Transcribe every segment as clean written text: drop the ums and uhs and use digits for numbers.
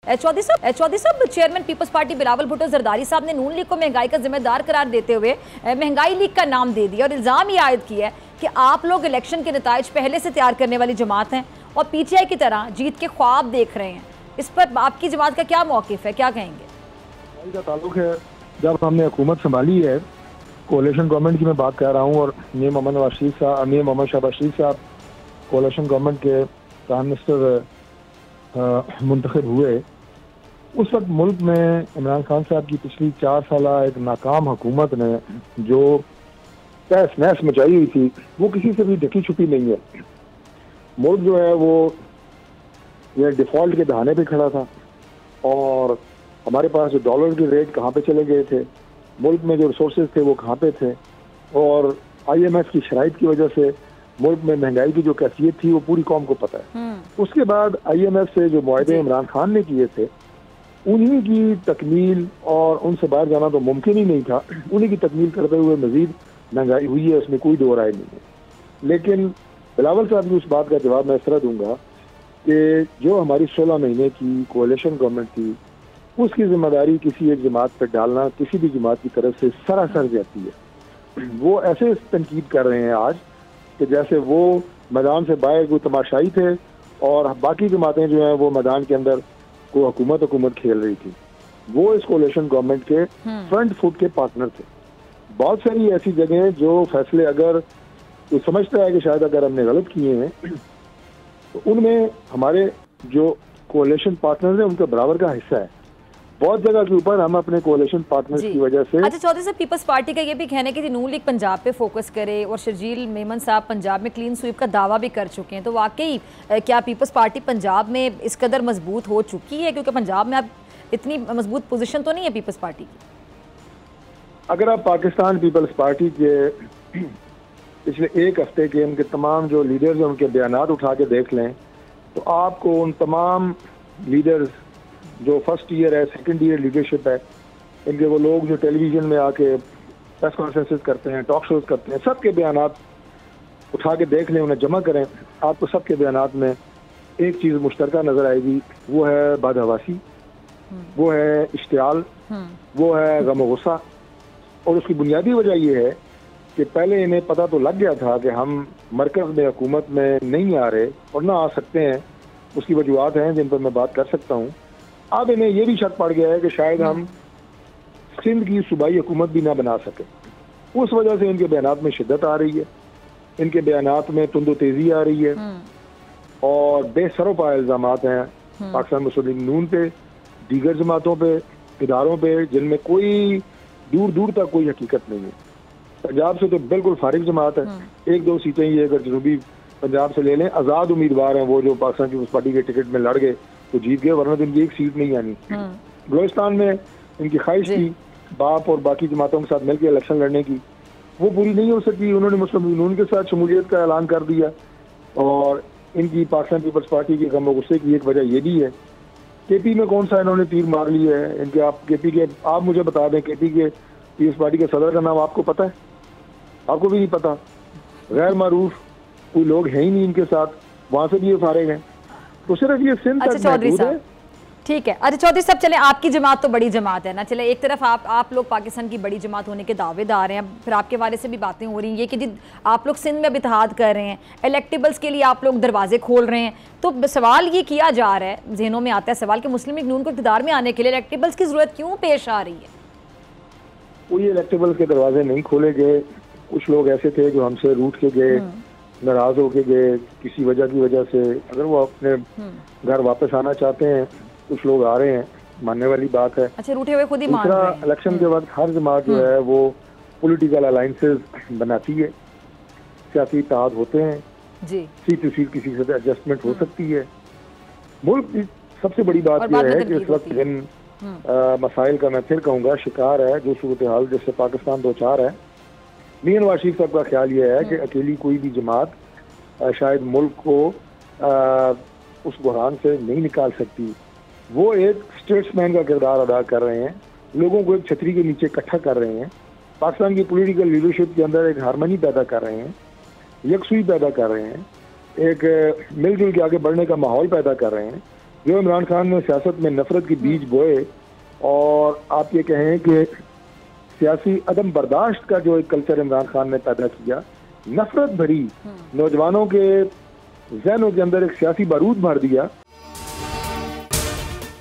चौधरी साहब, chairman People's Party Bilawal Bhutto Zardari साहब ने नून लीग को महंगाई का जिम्मेदार करार देते हुए महंगाई लीग का नाम दे दिया और इल्जाम ये आयद किया है कि आप लोग इलेक्शन के नताइज पहले से तैयार करने वाली जमात हैं और पीटीआई की तरह जीत के ख्वाब देख रहे हैं। इस पर आपकी जमात का क्या मौकिफ है, क्या कहेंगे? का ताल्लुक है, जब हमने हुकूमत संभाली है, कोalition गवर्नमेंट की मैं बात कर रहा हूँ, और मीर मोहम्मद शहबाज शरीफ साहब कोalition गवर्नमेंट के प्राइम मिनिस्टर मुंतखब हुए, उस वक्त मुल्क में इमरान खान साहब की पिछली 4 साल एक नाकाम हुकूमत ने जो तहस नहस मचाई हुई थी वो किसी से भी ढकी छुपी नहीं है। मुल्क जो है वो ये डिफॉल्ट के बहाने पे खड़ा था और हमारे पास जो डॉलर के रेट कहाँ पे चले गए थे, मुल्क में जो रिसोर्सेज थे वो कहाँ पे थे, और IMF की शराइत की वजह से मुल्क में महंगाई की जो कैफियत थी वो पूरी कौम को पता है। उसके बाद IMF से जो मुआहदे इमरान खान ने किए थे उन्हीं की तकमील, और उनसे बाहर जाना तो मुमकिन ही नहीं था, उन्हीं की तकमील करते हुए मजीद महंगाई हुई है, उसमें कोई दो राय नहीं है। लेकिन बिलावल साहब की उस बात का जवाब मैं इस तरह दूंगा कि जो हमारी 16 महीने की कोalition गवर्नमेंट थी उसकी जिम्मेदारी किसी एक जमात पर डालना किसी भी जमात की तरफ से सरासर जाती है। वो ऐसे तनकीद कर रहे हैं आज कि जैसे वो मैदान से बाहर कोई तमाशाई थे और बाकी जमातें जो हैं वो मैदान के अंदर को हुकूमत खेल रही थी। वो इस कोalition गवर्नमेंट के फ्रंट फुट के पार्टनर थे। बहुत सारी ऐसी जगह जो फैसले अगर कोई समझता है कि शायद अगर हमने गलत किए हैं तो उनमें हमारे जो कोalition पार्टनर हैं उनका बराबर का हिस्सा है। बहुत जगह के ऊपर हम अपने कोalition पार्टनर्स की वजह से। अच्छा चौधरी साहब, पीपल्स पार्टी का ये भी कहना है कि नून लीग पंजाब पे फोकस करे और शर्जील मेमन साहब पंजाब में क्लीन स्वीप का दावा भी कर चुके हैं, तो वाकई क्या पीपल्स पार्टी पंजाब में इस कदर मजबूत हो चुकी है? क्योंकि पंजाब में अब इतनी मजबूत पोजीशन तो नहीं है पीपल्स पार्टी की। अगर आप पाकिस्तान पीपल्स पार्टी के पिछले एक हफ्ते के उनके तमाम जो लीडर्स हैं उनके बयानात उठा के देख लें तो आपको उन तमाम लीडर्स जो फर्स्ट ईयर है, सेकंड ईयर लीडरशिप है, इनके वो लोग जो टेलीविजन में आके प्रेस कॉन्फ्रेंसेस करते हैं, टॉक शोज करते हैं, सबके बयानात उठा के देख लें, उन्हें जमा करें, आपको सबके बयानात में एक चीज़ मुश्तरका नज़र आएगी, वो है बदहवासी, वो है इश्तियाल, वो है गम गुस्सा। और उसकी बुनियादी वजह यह है कि पहले इन्हें पता तो लग गया था कि हम मरकज़ में हुकूमत में नहीं आ रहे और ना आ सकते हैं, उसकी वजूहत हैं जिन पर मैं बात कर सकता हूँ। अब इन्हें यह भी शक पड़ गया है कि शायद हम सिंध की सूबाई हुकूमत भी ना बना सके। उस वजह से इनके बयानात में शिद्दत आ रही है, इनके बयानात में तुंदो तेजी आ रही है और बेसरोपा इल्जामात हैं पाकिस्तान मुस्लिम लीग नून पे, दीगर जमातों पे, इदारों पे, जिनमें कोई दूर दूर तक कोई हकीकत नहीं है। पंजाब से तो बिल्कुल फारिग जमात है। 1-2 सीटें ये अगर जनूबी पंजाब से ले लें, आज़ाद उम्मीदवार हैं वो जो पाकिस्तान पीपल्स पार्टी के टिकट में लड़ गए तो जीत गए, वरना तो इनकी एक सीट नहीं आनी। बलोचिस्तान में इनकी ख्वाहिश थी बाप और बाकी जमातों के साथ मिलकर इलेक्शन लड़ने की, वो पूरी नहीं हो सकी। उन्होंने मुस्लिम लीग नून के साथ शमूलियत का ऐलान कर दिया और इनकी पाकिस्तान पीपल्स पार्टी के गम गुस्से की एक वजह ये भी है। KP में कौन सा इन्होंने तीर मार लिया है इनके, आप KP के आप मुझे बता दें, KP के पीपल्स पार्टी के सदर का नाम आपको पता है? आपको भी नहीं पता। गैर मारूफ कोई लोग हैं ही नहीं इनके साथ, वहां से भी ये फारिग हैं। तो सिर्फ ये सिंध तक महदूद है। ठीक है। अच्छा चौधरी साहब, चले आपकी जमात तो बड़ी जमात है ना, चले एक तरफ आप लोग पाकिस्तान की बड़ी जमात होने के दावेदार हैं, फिर आपके बारे से भी बातें हो रही हैं कि जी आप लोग सिंध में अब इत्तेहाद कर रहे हैं, इलेक्टेबल्स के लिए आप लोग दरवाजे खोल रहे हैं, तो सवाल ये किया जा रहा है, जहनों में आता है सवाल कि मुस्लिम लीग नून को इक़्तिदार में आने के लिए इलेक्टेबल्स की जरूरत क्यों पेश आ रही है? कोई इलेक्टेबल्स के दरवाजे नहीं खोले गए। कुछ लोग ऐसे थे जो हमसे रूठ के गए, नाराज होके गए किसी वजह की वजह से। अगर वो अपने घर वापस आना चाहते हैं, कुछ लोग आ रहे हैं, मानने वाली बात है। अच्छा, रूठे हुए खुद ही मान रहे हैं। इलेक्शन के वक्त हर जमात जो है वो पॉलिटिकल अलायंसेस बनाती है, सियासी इत्तेहाद होते हैं, सीट टू सीट किसी से एडजस्टमेंट हो सकती है। मुल्क की सबसे बड़ी बात यह है कि इस वक्त जिन मसाइल का मैं फिर कहूँगा शिकार है, जो सूरत हाल जिससे पाकिस्तान दो चार है, मियां नवाज शरीफ साहब का ख्याल यह है कि अकेली कोई भी जमात शायद मुल्क को उस बुहरान से नहीं निकाल सकती। वो एक स्टेट्समैन का किरदार अदा कर रहे हैं, लोगों को एक छतरी के नीचे इकट्ठा कर रहे हैं, पाकिस्तान की पॉलिटिकल लीडरशिप के अंदर एक हारमनी पैदा कर रहे हैं, यकसुई पैदा कर रहे हैं, एक मिलजुल के आगे बढ़ने का माहौल पैदा कर रहे हैं। जो इमरान खान ने सियासत में नफरत के बीज बोए, और आप ये कहें कि सियासी अदम बर्दाश्त का जो एक कल्चर इमरान खान ने पैदा किया, नफरत भरी नौजवानों के जहनों के अंदर एक सियासी बारूद भर दिया।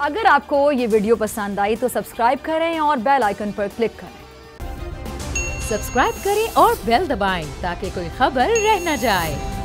अगर आपको ये वीडियो पसंद आई तो सब्सक्राइब करें और बेल आइकन पर क्लिक करें। सब्सक्राइब करें और बेल दबाएं ताकि कोई खबर रह न जाए।